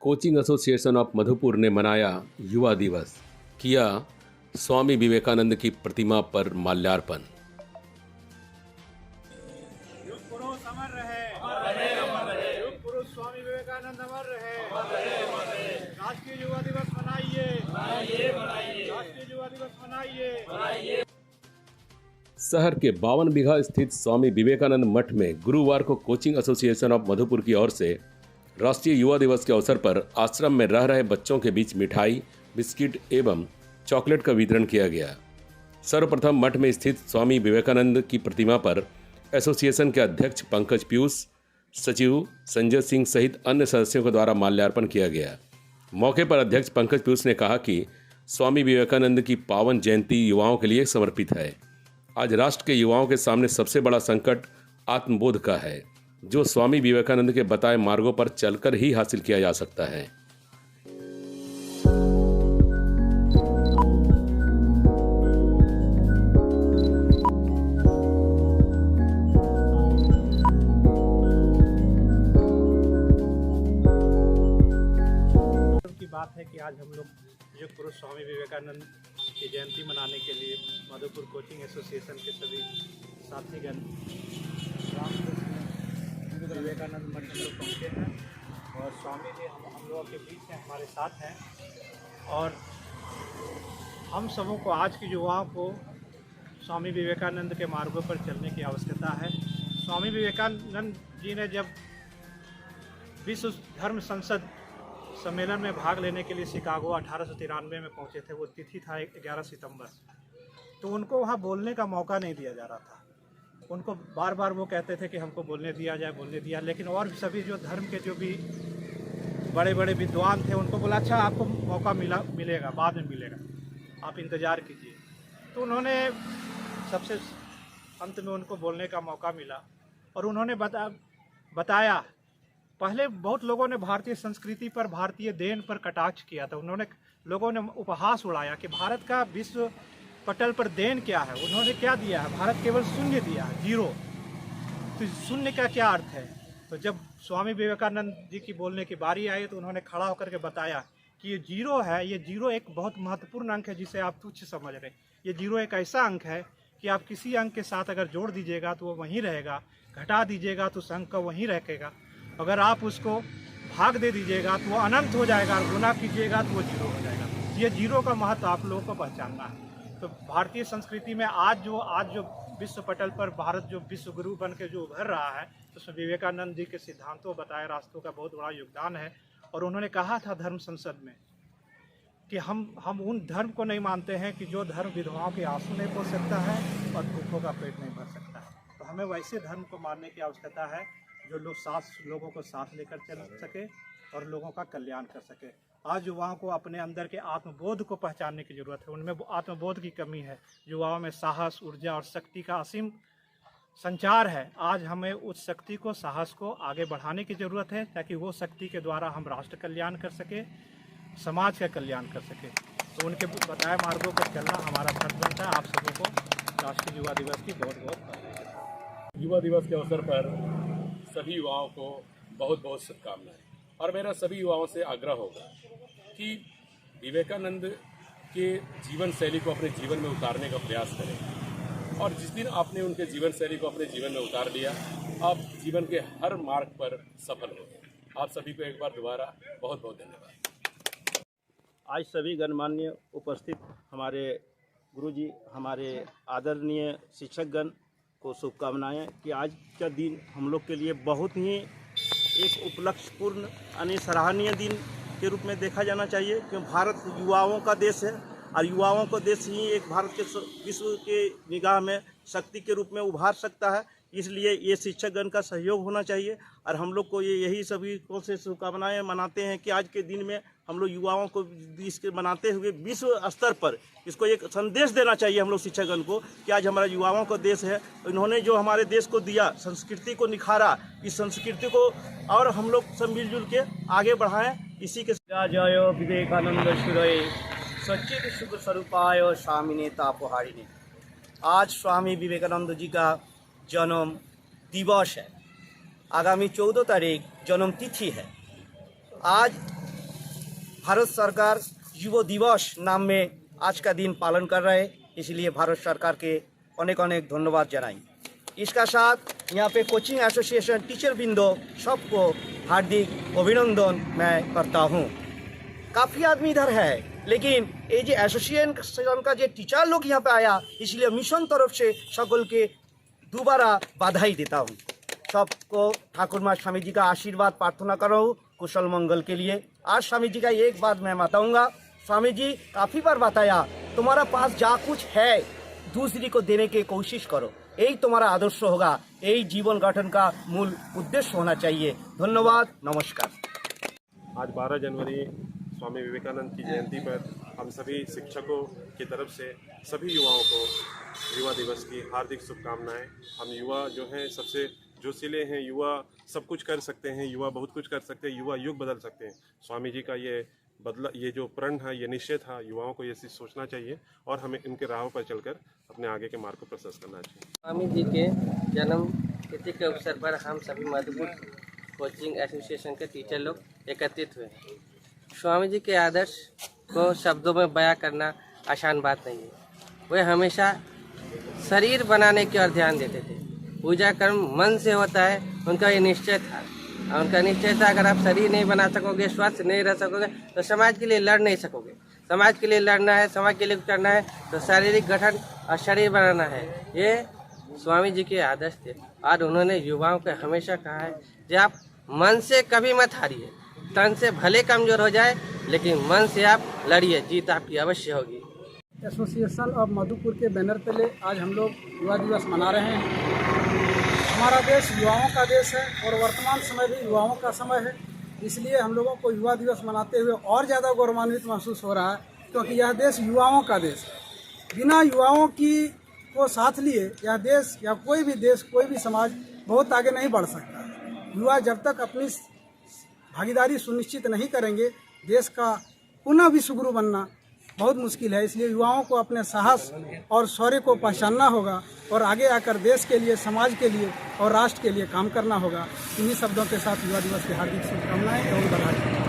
Coaching association of Madhupur ने मनाया युवा दिवस, किया स्वामी विवेकानंद की प्रतिमा पर माल्यार्पण। युग पुरुष अमर रहे, युग पुरुष स्वामी विवेकानंद अमर रहे। राष्ट्रीय युवा दिवस मनाइए, राष्ट्रीय युवा दिवस मनाइए। शहर के 52 बीघा स्थित स्वामी विवेकानंद मठ में गुरुवार को कोचिंग एसोसिएशन ऑफ मधुपुर की ओर से राष्ट्रीय युवा दिवस के अवसर पर आश्रम में रह रहे बच्चों के बीच मिठाई, बिस्किट एवं चॉकलेट का वितरण किया गया। सर्वप्रथम मठ में स्थित स्वामी विवेकानंद की प्रतिमा पर एसोसिएशन के अध्यक्ष पंकज पीयूष, सचिव संजय सिंह सहित अन्य सदस्यों के द्वारा माल्यार्पण किया गया। मौके पर अध्यक्ष पंकज पीयूष ने कहा कि स्वामी विवेकानंद की पावन जयंती युवाओं के लिए समर्पित है। आज राष्ट्र के युवाओं के सामने सबसे बड़ा संकट आत्मबोध का है, जो स्वामी विवेकानंद के बताए मार्गों पर चलकर ही हासिल किया जा सकता है। की बात है कि आज हम लोग युग पुरुष स्वामी विवेकानंद की जयंती मनाने के लिए मधुपुर कोचिंग एसोसिएशन के सभी साथीगण रामकृष्ण विवेकानंद मठ में लोग पहुँचे हैं और स्वामी जी हम लोगों के बीच हैं, हमारे साथ हैं। और हम सबों को, आज के युवाओं को स्वामी विवेकानंद के मार्गों पर चलने की आवश्यकता है। स्वामी विवेकानंद जी ने जब विश्व धर्म संसद सम्मेलन में भाग लेने के लिए शिकागो 1893 में पहुंचे थे, वो तिथि था 11 सितंबर, तो उनको वहां बोलने का मौका नहीं दिया जा रहा था। उनको बार बार वो कहते थे कि हमको बोलने दिया जाए, लेकिन और सभी जो धर्म के जो भी बड़े बड़े विद्वान थे उनको बोला अच्छा आपको मौका मिलेगा, बाद में मिलेगा, आप इंतज़ार कीजिए। तो उन्होंने सबसे अंत में उनको बोलने का मौका मिला और उन्होंने बताया। पहले बहुत लोगों ने भारतीय संस्कृति पर, भारतीय देन पर कटाक्ष किया था। लोगों ने उपहास उड़ाया कि भारत का विश्व पटल पर देन क्या है, उन्होंने क्या दिया है, भारत केवल शून्य दिया है, जीरो। तो शून्य का क्या अर्थ है? तो जब स्वामी विवेकानंद जी की बोलने की बारी आई तो उन्होंने खड़ा होकर के बताया कि ये जीरो है, ये जीरो एक बहुत महत्वपूर्ण अंक है जिसे आप तुच्छ समझ रहे हैं। ये जीरो एक ऐसा अंक है कि आप किसी अंक के साथ अगर जोड़ दीजिएगा तो वो वहीं रहेगा, घटा दीजिएगा तो उस अंक का वहीं रहेगा, अगर आप उसको भाग दे दीजिएगा तो वो अनंत हो जाएगा, और गुना कीजिएगा तो वो जीरो हो जाएगा। ये जीरो का महत्व आप लोगों को पहचानना है। तो भारतीय संस्कृति में आज जो विश्व पटल पर भारत जो विश्व गुरु बन के जो उभर रहा है, तो उसमें विवेकानंद जी के सिद्धांतों, बताए रास्तों का बहुत बड़ा योगदान है। और उन्होंने कहा था धर्म संसद में कि हम उन धर्म को नहीं मानते हैं कि जो धर्म विधवाओं के आंसू नहीं पोंछ सकता है और भूखों का पेट नहीं भर सकता है। तो हमें वैसे धर्म को मानने की आवश्यकता है जो लोगों को साथ लेकर चल सके और लोगों का कल्याण कर सके। आज युवाओं को अपने अंदर के आत्मबोध को पहचानने की ज़रूरत है। उनमें आत्मबोध की कमी है। युवाओं में साहस, ऊर्जा और शक्ति का असीम संचार है। आज हमें उस शक्ति को, साहस को आगे बढ़ाने की ज़रूरत है, ताकि वो शक्ति के द्वारा हम राष्ट्र कल्याण कर सके, समाज का कल्याण कर सके। तो उनके बताए मार्गों पर चलना हमारा फर्ज बनता है। आप सबों को राष्ट्रीय युवा दिवस की बहुत बहुत बधाई। युवा दिवस के अवसर पर सभी युवाओं को बहुत बहुत शुभकामनाएं। और मेरा सभी युवाओं से आग्रह होगा कि विवेकानंद के जीवन शैली को अपने जीवन में उतारने का प्रयास करें। और जिस दिन आपने उनके जीवन शैली को अपने जीवन में उतार लिया, आप जीवन के हर मार्ग पर सफल होंगे। आप सभी को एक बार दोबारा बहुत बहुत धन्यवाद। आज सभी गणमान्य उपस्थित हमारे गुरुजी, हमारे आदरणीय शिक्षकगण को शुभकामनाएं कि आज का दिन हम लोग के लिए बहुत ही एक उपलक्ष्यपूर्ण यानी सराहनीय दिन के रूप में देखा जाना चाहिए, क्योंकि भारत युवाओं का देश है और युवाओं का देश ही एक भारत के विश्व के निगाह में शक्ति के रूप में उभार सकता है। इसलिए ये शिक्षकगण का सहयोग होना चाहिए और हम लोग को यही सभी को से शुभकामनाएं मनाते हैं कि आज के दिन में हम लोग युवाओं को इसके मनाते हुए विश्व स्तर पर इसको एक संदेश देना चाहिए हम लोग शिक्षकगण को कि आज हमारा युवाओं का देश है। इन्होंने जो हमारे देश को दिया, संस्कृति को निखारा, इस संस्कृति को और हम लोग सब मिलजुल के आगे बढ़ाएं। इसी के जय विवेकानंद सुरय सच्चिद सुख स्वरूपाय स्वामिने तापोहारिणे। आज स्वामी विवेकानंद जी का जन्म दिवस है। आगामी 14 तारीख जन्म तिथि है। आज भारत सरकार युवा दिवस नाम में आज का दिन पालन कर रहे हैं, इसलिए भारत सरकार के अनेक अनेक धन्यवाद जनाई। इसका साथ यहाँ पे कोचिंग एसोसिएशन टीचर बिंदो सबको हार्दिक अभिनंदन मैं करता हूँ। काफ़ी आदमी इधर है, लेकिन ये जो एसोसिएशन का जो टीचर लोग यहाँ पे आया, इसलिए मिशन तरफ से सकल के दोबारा बधाई देता हूँ। सबको ठाकुर माँ स्वामी जी का आशीर्वाद प्रार्थना कर रहा हूँ कुशल मंगल के लिए। आज स्वामी जी का एक बात मैं बताऊँगा, स्वामी जी काफ़ी बार बताया, तुम्हारा पास जा कुछ है दूसरी को देने की कोशिश करो, यही तुम्हारा आदर्श होगा, यही जीवन गठन का मूल उद्देश्य होना चाहिए। धन्यवाद, नमस्कार। आज 12 जनवरी स्वामी विवेकानंद की जयंती पर हम सभी शिक्षकों की तरफ से सभी युवाओं को युवा दिवस की हार्दिक शुभकामनाएं। हम युवा जो हैं सबसे जोशीले हैं, युवा सब कुछ कर सकते हैं, युवा बहुत कुछ कर सकते हैं, युवा युग बदल सकते हैं। स्वामी जी का ये जो प्रण है, ये निश्चय था, युवाओं को ये चीज़ सोचना चाहिए और हमें इनके राहों पर चलकर अपने आगे के मार्ग को प्रशस्त करना चाहिए। स्वामी जी के जन्म तिथि के अवसर पर हम सभी मधुपुर कोचिंग एसोसिएशन के टीचर लोग एकत्रित हुए हैं। स्वामी जी के आदर्श को शब्दों में बयां करना आसान बात नहीं है। वे हमेशा शरीर बनाने की ओर ध्यान देते थे। पूजा कर्म मन से होता है, उनका ये निश्चय था। उनका निश्चय था, अगर आप शरीर नहीं बना सकोगे, स्वस्थ नहीं रह सकोगे, तो समाज के लिए लड़ नहीं सकोगे। समाज के लिए लड़ना है, समाज के लिए करना है, तो शारीरिक गठन और शरीर बनाना है। ये स्वामी जी के आदर्श थे और उन्होंने युवाओं को हमेशा कहा है कि आप मन से कभी मत हारिए। तन से भले कमजोर हो जाए, लेकिन मन से आप लड़िए, जीत आपकी अवश्य होगी। एसोसिएशन ऑफ मधुपुर के बैनर तले आज हम लोग युवा दिवस मना रहे हैं। हमारा देश युवाओं का देश है और वर्तमान समय भी युवाओं का समय है, इसलिए हम लोगों को युवा दिवस मनाते हुए और ज़्यादा गौरवान्वित महसूस हो रहा है, क्योंकि यह देश युवाओं का देश है। बिना युवाओं को साथ लिए यह देश या कोई भी देश, कोई भी समाज बहुत आगे नहीं बढ़ सकता। युवा जब तक अपनी भागीदारी सुनिश्चित नहीं करेंगे, देश का पुनः विश्वगुरु बनना बहुत मुश्किल है। इसलिए युवाओं को अपने साहस और शौर्य को पहचानना होगा और आगे आकर देश के लिए, समाज के लिए और राष्ट्र के लिए काम करना होगा। इन्हीं शब्दों के साथ युवा दिवस की हार्दिक शुभकामनाएं एवं बधाई।